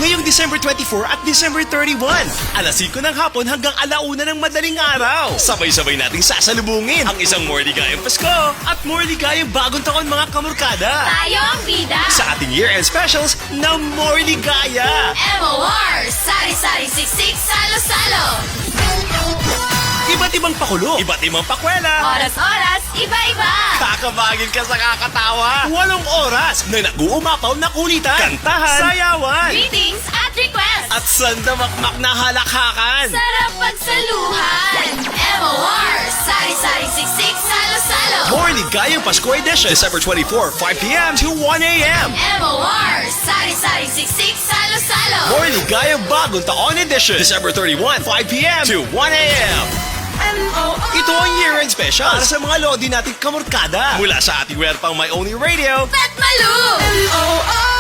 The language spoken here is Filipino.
ngayong December 24 at December 31. Alas 5 ng hapon hanggang 1:00 ng madaling araw. Sabay-sabay nating sasalubungin ang isang more ligayang Pasko at more ligayang bagong taon mga kamurkada. Tayo ang bida! Sa ating year-end specials na more ligaya. MOR! Sari-sari siksik, salo-salo! Iba't ibang pakulo, iba't ibang pakwela. Oras-oras, iba-iba! Kakabagin ka sa kakatawa. 8 oras na nag-uumapaw na kulitan, kantahan, sayawan, Greetings at requests! at sandamakmak na halakhakan. Sarap pagsaluhan! MOR! Sari-sari siksik, salo-salo! More Ligayang Pasko Edition, December 24, 5 p.m. to 1 a.m. MOR! Sari-sari siksik, salo-salo! More Ligayang Bagong Taon Edition, December 31, 5 p.m. to 1 a.m. MOR! Ito ang year-end special para sa mga lodi nating kamurkada. Mula sa ating werpang My Only Radio, Pet Malu! MOR!